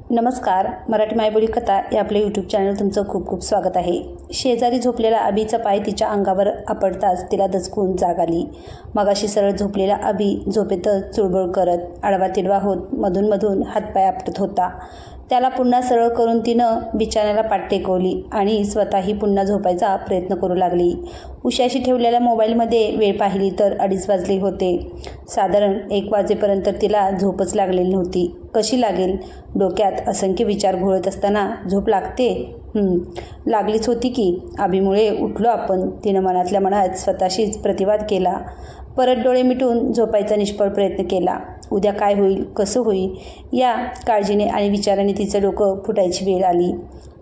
नमस्कार. मराठी मायबोली कथा या आपल्या यूट्यूब चॅनल तुमचं खूप खूप स्वागत आहे. शेजारी झोपलेला अभिचा पाय तिच्या अंगावर आपडताच तिला दचकून जाग आली. मगाशी सरळ झोपलेला अभि झोपेतच चुळबुळ करत आडवा तिडवा होत मधून हातपाय आपटत होता. त्याला पुन्हा सरळ करून तिनं बिछाण्याला पाठ टेकवली आणि स्वतःही पुन्हा झोपायचा प्रयत्न करू लागली. उशाशी ठेवलेल्या मोबाईलमध्ये वेळ पाहिली तर 2:30 वाजले होते. साधारण 1 वाजेपर्यंत तिला झोपच लागलेली नव्हती. कशी लागेल? डोक्यात असंख्य विचार घोळत असताना झोप लागते? लागलीच होती की. अभिमुळे उठलो आपण, तिनं मनातल्या मनात स्वतःशीच प्रतिवाद केला. परत डोळे मिटून झोपायचा निष्फळ प्रयत्न केला. उद्या काय होईल, कसं होईल या काळजीने आणि विचाराने तिचं डोकं फुटायची वेळ आली.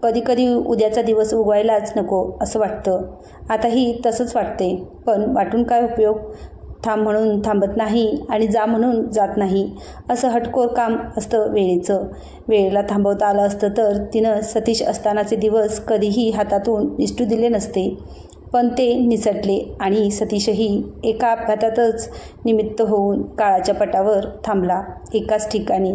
कधी उद्याचा दिवस उगवायलाच नको असं वाटतं. आताही तसंच वाटते, पण वाटून काय उपयोग? थांब म्हणून थांबत नाही आणि जा म्हणून जात नाही. असं हटकोर काम असतं वेळेचं. वेळेला थांबवता आलं असतं तर तिनं सतीश असतानाचे दिवस कधीही हातातून निसटू दिले नसते. पण ते निसटले आणि सतीशही एका अपघातातच निमित्त होऊन काळाच्या पटावर थांबला, एकाच ठिकाणी.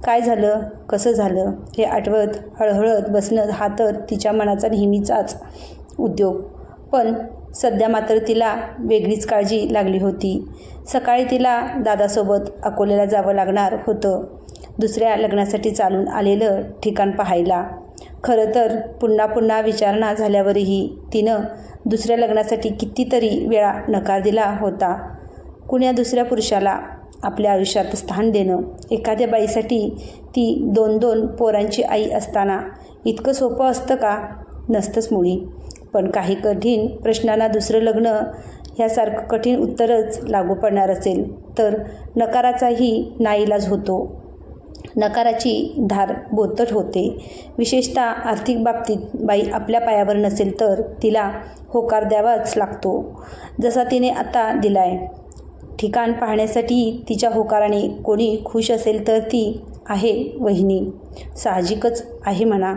काय झालं, कसं झालं हे आठवत हळहळत बसणं हा तर तिच्या मनाचा नेहमीचाच उद्योग. पण सध्या मात्र तिला वेगळीच काळजी लागली होती. सकाळी तिला दादासोबत अकोल्याला जावं लागणार होतं, दुसऱ्या लग्नासाठी चालून आलेलं ठिकाण पाहायला. खरं तर पुन्हा विचारणा झाल्यावरही तिनं दुसऱ्या लग्नासाठी कितीतरी वेळा नकार दिला होता. कुण्या दुसऱ्या पुरुषाला आपल्या आयुष्यात स्थान देणं, एखाद्या बाईसाठी ती 2 पोरांची आई असताना इतकं सोपं असतं का? नसतंच मुळी. पण काही कठीण प्रश्नांना दुसरं लग्न ह्यासारखं कठीण उत्तरच लागू पडणार असेल तर नकाराचाही नाईलाज होतो. नकाराची धार बोचट होते. विशेषतः आर्थिक बाबतीत बाई आपल्या पायावर नसेल तर तिला होकार द्यावाच लागतो, जसा तिने आता दिलाय. ठिकाण पाहण्यासाठी तिच्या होकाराने कोणी खुश असेल तर ती आहे वहिनी. साहजिकच आहे म्हणा.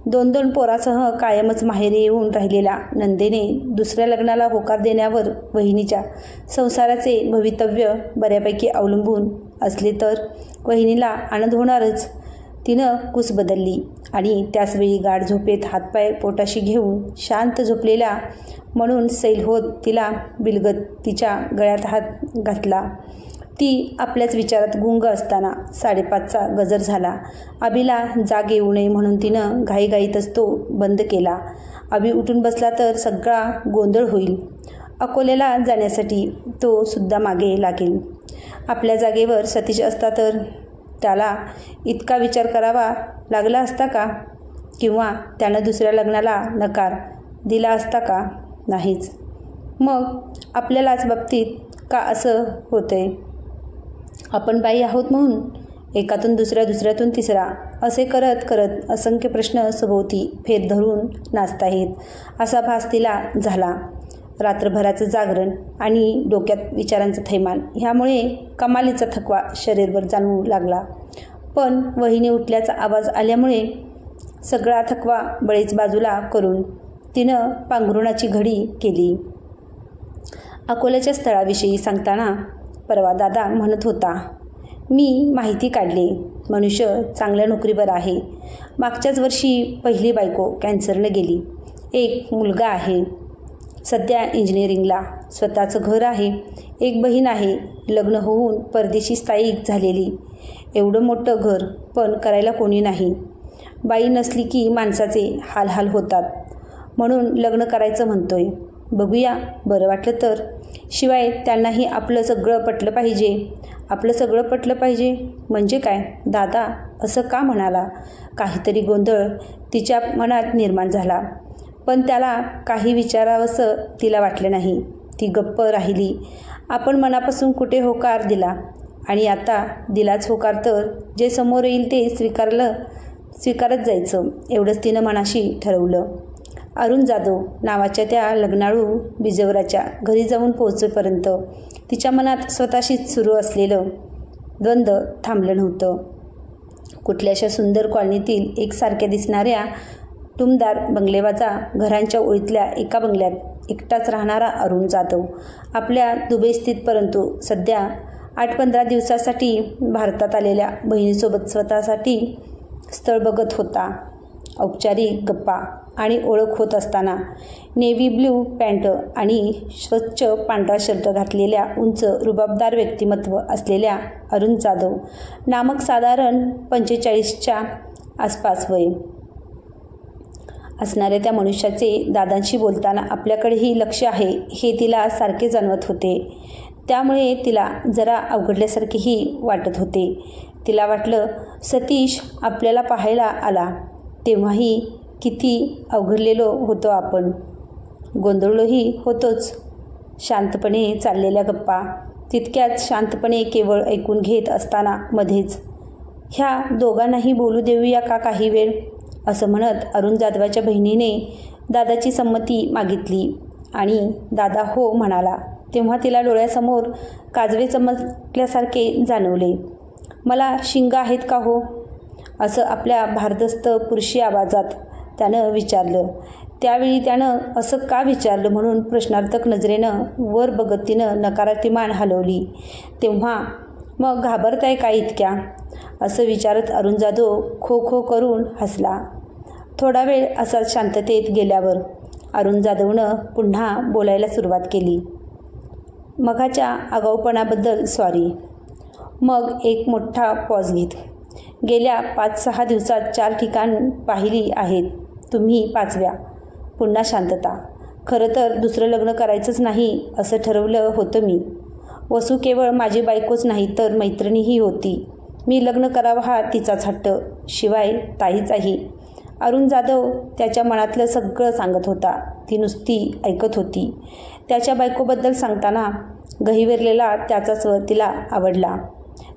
2 पोरासह कायमच माहेरी येऊन राहिलेल्या नंदेने दुसऱ्या लग्नाला होकार देण्यावर वहिनीच्या संसाराचे भवितव्य बऱ्यापैकी अवलंबून असले तर वहिनीला आनंद होणारच. तिनं कुस बदलली आणि त्याचवेळी गाढ झोपेत हातपाय पोटाशी घेऊन शांत झोपलेल्या म्हणून सैल होत तिला बिलगत तिच्या गळ्यात हात घातला. ती आपल्याच विचारात गुंग असताना 5:30चा गजर झाला. अभिला जाग येऊ नये म्हणून तिनं घाईघाईतच तो बंद केला. अभि उठून बसला तर सगळा गोंधळ होईल. अकोल्याला जाण्यासाठी तो सुद्धा मागे लागेल. आपल्या जागेवर सतीश असता तर त्याला इतका विचार करावा लागला असता का? किंवा त्यानं दुसऱ्या लग्नाला नकार दिला असता का? नाहीच. मग आपल्यालाच बाबतीत का असं होतंय? आपण बाई आहोत म्हणून एकातून दुसऱ्यातून तिसरा असे करत असंख्य प्रश्न सभोवती फेर धरून नाचताहेत असा भास तिला झाला. रात्रभराचं जागरण आणि डोक्यात विचारांचं थैमान ह्यामुळे कमालीचा थकवा शरीरभर जाणवू लागला. पण वहिनी उठल्याचा आवाज आल्यामुळे सगळा थकवा बळीच बाजूला करून तिनं पांघरुणाची घडी केली. अकोल्याच्या स्थळाविषयी सांगताना परवा दादा म्हणत होता, मी माहिती काढली. मनुष्य चांगल्या नोकरीवर आहे. मागच्याच वर्षी पहिली बायको कॅन्सरने गेली. एक मुलगा आहे सध्या इंजिनिअरिंगला. स्वतःचं घर आहे. एक बहीण आहे लग्न होऊन परदेशी स्थायिक झालेली. एवढं मोठं घर पण करायला कोणी नाही. बाई नसली की माणसाचे हाल होतात म्हणून लग्न करायचं म्हणतोय. बघूया, बरं वाटलं तर. शिवाय त्यांनाही आपलं सगळं पटलं पाहिजे. आपलं सगळं पटलं पाहिजे म्हणजे काय? दादा असं का म्हणाला? काहीतरी गोंधळ तिच्या मनात निर्माण झाला. पण त्याला काही विचारावंसं तिला वाटलं नाही. ती गप्प राहिली. आपण मनापासून कुठे होकार दिला आणि आता दिलाच होकार तर जे समोर येईल ते स्वीकारत जायचं एवढंच तिनं मनाशी ठरवलं. अरुण जाधव नावाच्या त्या लग्नाळू बिजवराच्या घरी जाऊन पोहोचेपर्यंत तिच्या मनात स्वतःशीच सुरू असलेलं द्वंद्व थांबलं नव्हतं. कुठल्याशा सुंदर कॉलनीतील एकसारख्या दिसणाऱ्या टुमदार बंगलेवाजा घरांच्या ओळीतल्या एका बंगल्यात एकटाच राहणारा अरुण जाधव आपल्या दुबई स्थित परंतु सध्या 8-15 दिवसासाठी भारतात आलेल्या बहिणीसोबत स्वतःसाठी स्थळ बघत होता. औपचारिक गप्पा आणि ओळख होत असताना नेव्ही ब्ल्यू पॅन्ट आणि स्वच्छ पांढरा शर्ट घातलेल्या उंच रुबाबदार व्यक्तिमत्व असलेल्या अरुण जाधव नामक साधारण 45च्या आसपास वय असणाऱ्या त्या मनुष्याचे दादांशी बोलताना आपल्याकडेही लक्ष आहे हे तिला सारखे जाणवत होते. त्यामुळे तिला जरा अवघडल्यासारखेही वाटत होते. तिला वाटलं, सतीश आपल्याला पाहायला आला तेव्हाही किती अवघडलेलो होतो आपण. गोंधळलोही होतोच. शांतपणे चाललेल्या गप्पा तितक्याच शांतपणे केवळ ऐकून घेत असताना मध्येच, ह्या दोघांनाही बोलू देऊया का काही वेळ, असं म्हणत अरुण जाधवाच्या बहिणीने दादाची संमती मागितली आणि दादा हो म्हणाला. तेव्हा तिला डोळ्यासमोर काजवे चमकल्यासारखे जाणवले. मला शिंग आहेत का हो, असं आपल्या भारदस्त पुरुषी आवाजात त्यानं विचारलं. त्यावेळी त्यानं असं का विचारलं म्हणून प्रश्नार्थक नजरेनं वर बघत तिनं नकारार्थी मान हलवली. तेव्हा मग घाबरताय का इतक्या, असं विचारत अरुण जाधव खो खो करून हसला. थोडा वेळ असाच शांततेत गेल्यावर अरुण जाधवनं पुन्हा बोलायला सुरुवात केली. मघाच्या आगाऊपणाबद्दल सॉरी. मग एक मोठा पॉज घेत, गेल्या 5-6 दिवसात 4 ठिकाण पाहिली आहेत, तुम्ही 5व्या. पुन्हा शांतता. खरं तर दुसरं लग्न करायचंच नाही असं ठरवलं होतं मी. वसू केवळ माझी बायकोच नाही तर मैत्रिणीही होती. मी लग्न करावं हा तिचाच हट्ट, शिवाय ताईचाही. अरुण जाधव त्याच्या मनातलं सगळं सांगत होता. ती नुसती ऐकत होती. त्याच्या बायकोबद्दल सांगताना गहिवरलेला त्याचा स्वर तिला आवडला.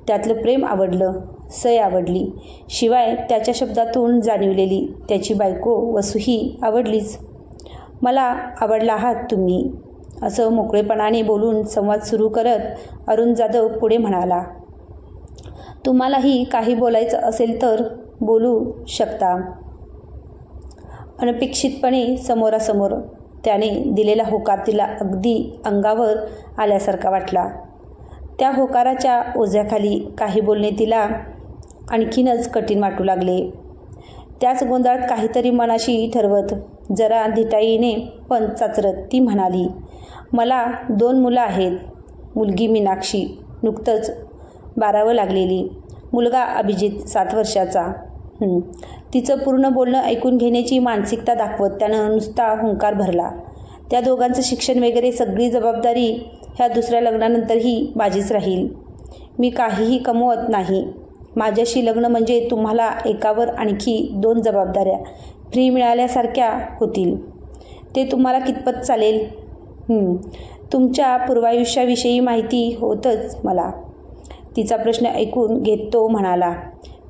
त्यातलं प्रेम आवडलं, सय आवडली. शिवाय त्याच्या शब्दातून जाणवलेली त्याची बायको वसूही आवडलीच. मला आवडला आहात तुम्ही, असं मोकळेपणाने बोलून संवाद सुरू करत अरुण जाधव पुढे म्हणाला. तुम्हालाही काही बोलायचं असेल तर बोलू शकता. अनपेक्षितपणे समोरासमोर त्याने दिलेला होकार तिला अगदी अंगावर आल्यासारखा वाटला. त्या होकाराच्या ओझ्याखाली काही बोलणे तिला आणखीनच कठीण वाटू लागले. त्याच गोंधळात काहीतरी मनाशी ठरवत जरा धिटाईने पण चाचरत ती म्हणाली, मला 2 मुलं आहेत. मुलगी मीनाक्षी नुकतंच 12वी लागलेली, मुलगा अभिजित 7 वर्षाचा. तिचं पूर्ण बोलणं ऐकून घेण्याची मानसिकता दाखवत त्यानं नुसता हुंकार भरला. त्या दोघांचं शिक्षण वगैरे सगळी जबाबदारी ह्या दुसऱ्या लग्नानंतरही माझीच राहील. मी काहीही कमवत नाही. माझ्याशी लग्न म्हणजे तुम्हाला एकावर आणखी 2 जबाबदाऱ्या फ्री मिळाल्यासारख्या होतील. ते तुम्हाला कितपत चालेल? तुमच्या पूर्वायुष्याविषयी माहिती होतच मला. तिचा प्रश्न ऐकून घेत तो म्हणाला,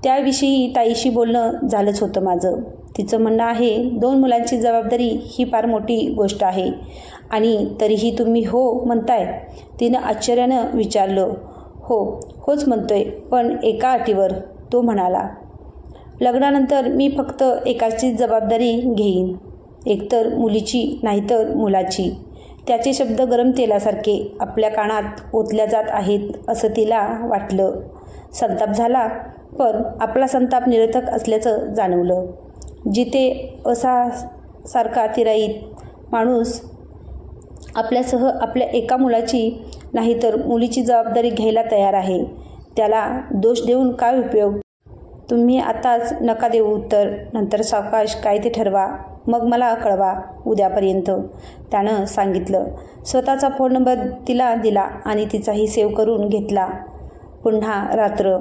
त्याविषयी ताईशी बोलणं झालंच होतं माझं. तिचं म्हणणं आहे 2 मुलांची जबाबदारी ही फार मोठी गोष्ट आहे आणि तरीही तुम्ही हो म्हणताय. तिनं आश्चर्यानं विचारलं. होच म्हणतोय, पण एका अटीवर, तो म्हणाला. लग्नानंतर मी फक्त एकाचीच जबाबदारी घेईन, एकतर मुलीची नाहीतर मुलाची. त्याचे शब्द गरम तेलासारखे आपल्या कानात ओतल्या जात आहेत असं तिला वाटलं. संताप झाला, पण आपला संताप निरर्थक असल्याचं जाणवलं. जिथे सारखा तिराईत माणूस आपल्यासह आपल्या एका मुलाची नाहीतर मुलीची जबाबदारी घ्यायला तयार आहे, त्याला दोष देऊन काय उपयोग? तुम्ही आताच नका देऊ उत्तर, नंतर सावकाश काय ते ठरवा, मग मला कळवा उद्यापर्यंत, त्यानं सांगितलं. स्वतःचा फोन नंबर तिला दिला आणि तिचाही सेव्ह करून घेतला. पुन्हा रात्र,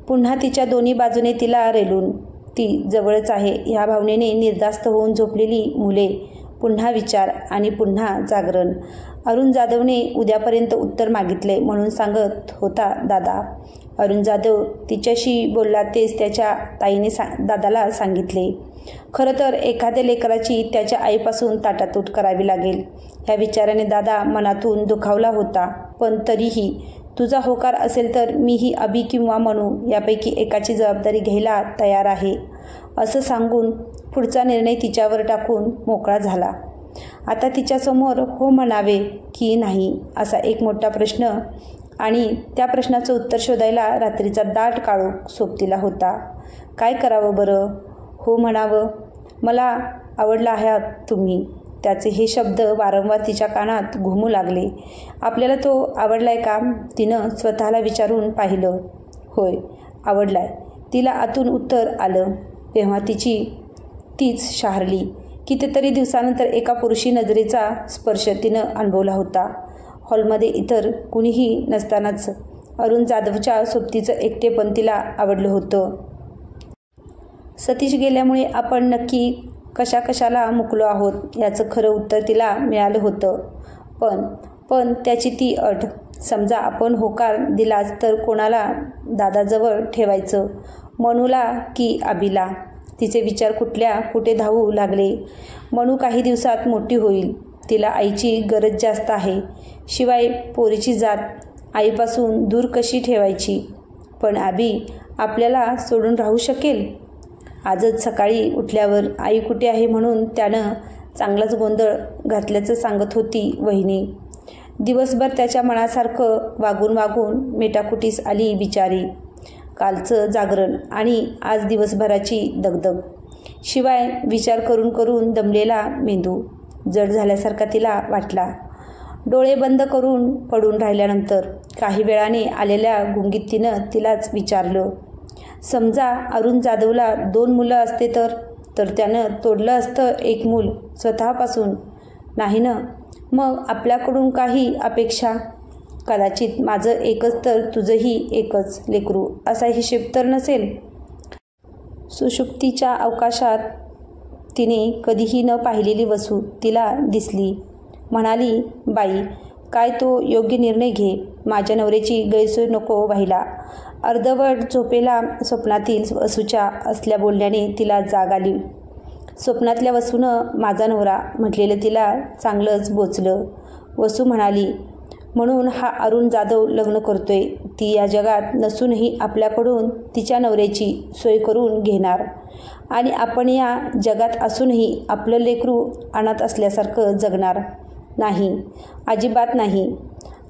पुन्हा तिच्या दोन्ही बाजूने तिला रेलून. ती जवळच आहे ह्या भावनेने निर्धास्त होऊन झोपलेली मुले, पुन्हा विचार आणि पुन्हा जागरण. अरुण जाधवने उद्यापर्यंत उत्तर मागितले म्हणून सांगत होता दादा. अरुण जाधव तिच्याशी बोलला तेच त्याच्या ताईने दादाला सांगितले. खरं तर एखाद्या लेकराची त्याच्या आईपासून ताटातूट करावी लागेल ह्या विचाराने दादा मनातून दुखावला होता. पण तरीही तुझा होकार असेल तर मीही अभि किंवा मनू यापैकी एकाची जबाबदारी घ्यायला तयार आहे, असं सांगून पुढचा निर्णय तिच्यावर टाकून मोकळा झाला. आता तिच्यासमोर हो म्हणावे की नाही असा एक मोठा प्रश्न आणि त्या प्रश्नाचं उत्तर शोधायला रात्रीचा दाट काळोख सोबतीला होता. काय करावं बरं? हो म्हणावं? मला आवडला आहात तुम्ही. त्याचे हे शब्द वारंवार तिच्या कानात घुमू लागले. आपल्याला तो आवडलाय का? तिनं स्वतःला विचारून पाहिलं. होय, आवडलाय. तिला आतून उत्तर आलं. तेव्हा तीच शहारली. कितीतरी दिवसानंतर एका पुरुषी नजरेचा स्पर्श तिनं अनुभवला होता. हॉलमध्ये इतर कुणीही नसतानाच अरुण जाधवच्या सोबतीचं एकटेपण तिला आवडलं होतं. सतीश गेल्यामुळे आपण नक्की कशाला मुकलो आहोत याचं खरं उत्तर तिला मिळालं होतं. पण त्याची ती अट. समजा आपण होकार दिलाच तर कोणाला दादाजवळ ठेवायचं? मनूला की आबीला? तिचे विचार कुठे धावू लागले. मनू काही दिवसात मोठी होईल. तिला आईची गरज जास्त आहे. शिवाय पोरीची जात आईपासून दूर कशी ठेवायची? पण आबी आपल्याला सोडून राहू शकेल? आजच सकाळी उठल्यावर आई कुठे आहे म्हणून त्यानं चांगलाच गोंधळ घातल्याचं सांगत होती वहिनी. दिवसभर त्याच्या मनासारखं वागून मेटाकुटीस आली बिचारी. कालचं जागरण आणि आज दिवसभराची दगदग. शिवाय विचार करून दमलेला मेंदू जड झाल्यासारखा तिला वाटला. डोळे बंद करून पडून राहिल्यानंतर काही वेळाने आलेल्या गुंगीत तिनं तिलाच विचारलं. समजा अरुण जाधवला 2 मुलं असते तर त्यानं तोडलं असतं एक मूल स्वतःपासून? नाही ना. मग आपल्याकडून काही अपेक्षा? कदाचित माझं एकच तर तुझंही एकच लेकरू असा हिशेब तर नसेल? सुषुप्तीच्या अवकाशात तिने कधीही न पाहिलेली वसू तिला दिसली. म्हणाली, बाई, काय तो योग्य निर्णय घे. माझ्या नवऱ्याची गैरसोय नको व्हायला. अर्धवट झोपेला स्वप्नातील वसूच्या असल्या बोलण्याने तिला जाग आली. स्वप्नातल्या वसूनं माझा नवरा म्हटलेलं तिला चांगलंच बोचलं. वसू म्हणाली, म्हणून हा अरुण जाधव लग्न करतोय. ती या जगात नसूनही आपल्याकडून तिच्या नवऱ्याची सोय करून घेणार आणि आपण या जगात असूनही आपलं लेकरू अनाथ असल्यासारखं जगणार. नाही, अजिबात नाही.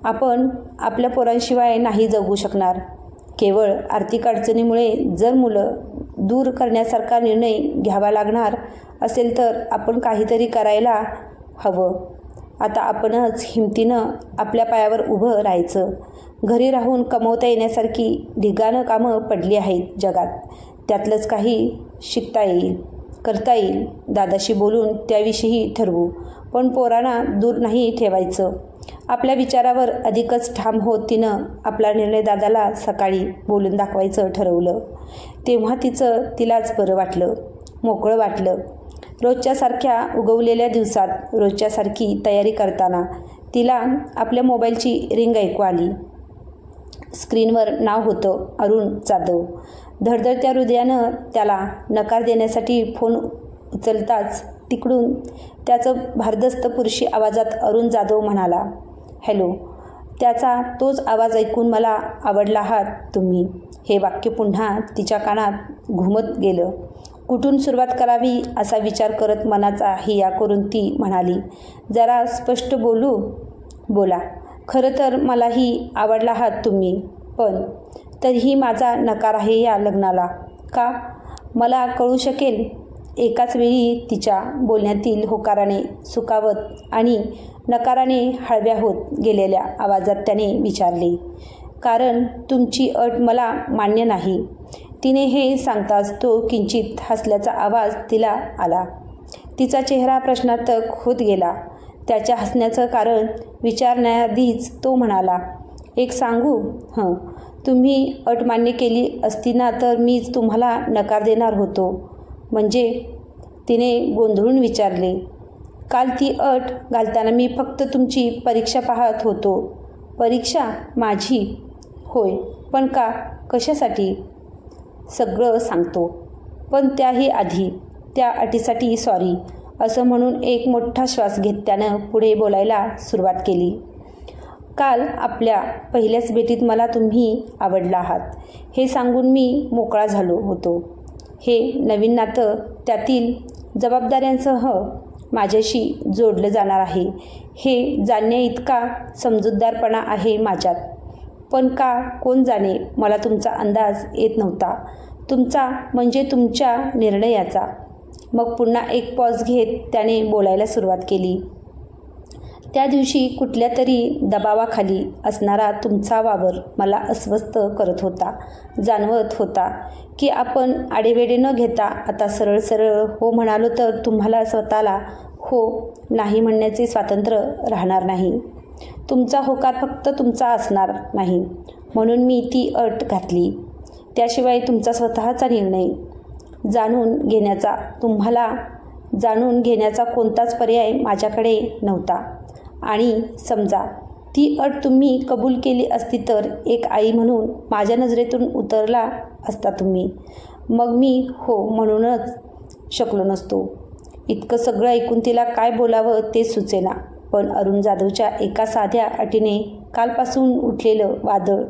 आपण आपल्या पोरांशिवाय नाही जगू शकणार. केवळ आर्थिक अडचणीमुळे जर मुलं दूर करण्यासारखा निर्णय घ्यावा लागणार असेल तर आपण काहीतरी करायला हवं. आता आपणच हिमतीनं आपल्या पायावर उभं राहायचं. घरी राहून कमवता येण्यासारखी ढिगाणं कामं पडली आहेत जगात. त्यातलंच काही शिकता येईल, करता येईल. दादाशी बोलून त्याविषयी ठरवू. पण पोरांना दूर नाही ठेवायचं. आपल्या विचारावर अधिकच ठाम होत तिनं आपला निर्णय दादाला सकाळी बोलून दाखवायचं ठरवलं. तेव्हा तिलाच बरं वाटलं, मोकळं वाटलं. रोजच्यासारख्या उगवलेल्या दिवसात रोजच्यासारखी तयारी करताना तिला आपल्या मोबाईलची रिंग ऐकू आली. स्क्रीनवर नाव होतं अरुण जाधव. धडधडत्या हृदयानं त्याला नकार देण्यासाठी फोन उचलताच तिकडून त्याचं भारदस्त पुरुषी आवाजात अरुण जाधव म्हणाला, हॅलो. त्याचा तोच आवाज ऐकून मला आवडला आहात तुम्ही. हे वाक्य पुन्हा तिच्या कानात घुमत गेलं. कुठून सुरुवात करावी असा विचार करत मनाचा हिया करून ती म्हणाली, जरा स्पष्ट बोला. खरं तर मलाही आवडला आहात तुम्ही, पण तरीही माझा नकार आहे या लग्नाला. का? मला कळू शकेल? एकाच वेळी तिच्या बोलण्यातील होकाराने सुकावत आणि नकाराने हळव्या होत गेलेल्या आवाजात त्याने विचारले. कारण तुमची अट मला मान्य नाही. तिने हे सांगताच तो किंचित हसल्याचा आवाज तिला आला. तिचा चेहरा प्रश्नार्थक होत गेला. त्याच्या हसण्याचं कारण विचारण्याआधीच तो म्हणाला, एक सांगू? तुम्ही अट मान्य केली असती ना तर मीच तुम्हाला नकार देणार होतो. म्हणजे? तिने गोंधळून विचारले. काल ती अट घालताना मी फक्त तुमची परीक्षा पाहत होतो. परीक्षा? माझी? होय. पण का? कशासाठी? सगळं सांगतो. पण त्याही आधी त्या अटीसाठी सॉरी असं म्हणून एक मोठा श्वास घेत त्यानं पुढे बोलायला सुरुवात केली. काल आपल्या पहिल्याच भेटीत मला तुम्ही आवडला आहात हे सांगून मी मोकळा झालो होतो. हे नवीन नातं त्यातील जबाबदाऱ्यांसह माझ्याशी जोडलं जाणार आहे हे जाणण्याइतका समजूतदारपणा आहे माझ्यात. पण का कोण जाणे, मला तुमचा अंदाज येत नव्हता. तुमचा म्हणजे तुमच्या निर्णयाचा. मग पुन्हा एक पॉज घेत त्याने बोलायला सुरुवात केली. त्या दिवशी कुठल्या तरी दबावाखाली असणारा तुमचा वावर मला अस्वस्थ करत होता. जाणवत होता की आपण आडेवेडे न घेता आता सरळ सरळ हो म्हणालो तर तुम्हाला स्वतःला हो नाही म्हणण्याचे स्वातंत्र्य राहणार नाही. तुमचा होकार फक्त तुमचा असणार नाही, म्हणून मी ती अट घातली. त्याशिवाय तुमचा स्वतःचा निर्णय तुम्हाला जाणून घेण्याचा कोणताच पर्याय माझ्याकडे नव्हता. आणि समजा ती अट तुम्ही कबूल केली असती तर एक आई म्हणून माझ्या नजरेतून उतरला असता तुम्ही. मग मी हो म्हणूनच शकलो नसतो. इतकं सगळं ऐकून तिला काय बोलावं ते सुचेना. पण अरुण जाधवच्या एका साध्या अटीने कालपासून उठलेलं वादळ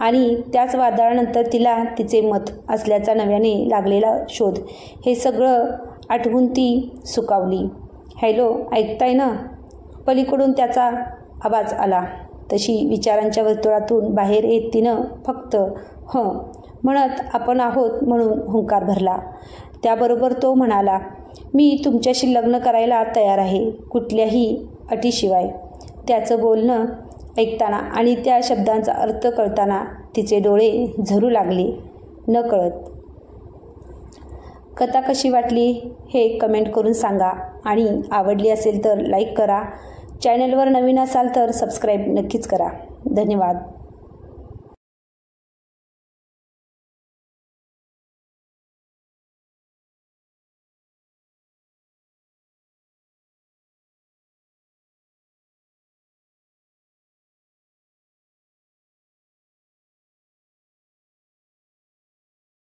आणि त्याच वादळानंतर तिला तिचे मत असल्याचा नव्याने लागलेला शोध, हे सगळं आठवून ती सुकावली. हॅलो, ऐकताय ना? पलीकडून त्याचा आवाज आला. तशी विचारांच्या वर्तुळातून बाहेर येत तिनं फक्त हं म्हणत आपण आहोत म्हणून हुंकार भरला. त्याबरोबर तो म्हणाला, मी तुमच्याशी लग्न करायला तयार आहे, कुठल्याही अटीशिवाय. त्याचं बोलणं ऐकताना आणि त्या शब्दांचा अर्थ कळताना तिचे डोळे झरू लागले नकळत. कथा कशी वाटली हे कमेंट करून सांगा आणि आवडली असेल तर लाईक करा. चॅनलवर नवीन असाल तर सबस्क्राईब नक्कीच करा. धन्यवाद.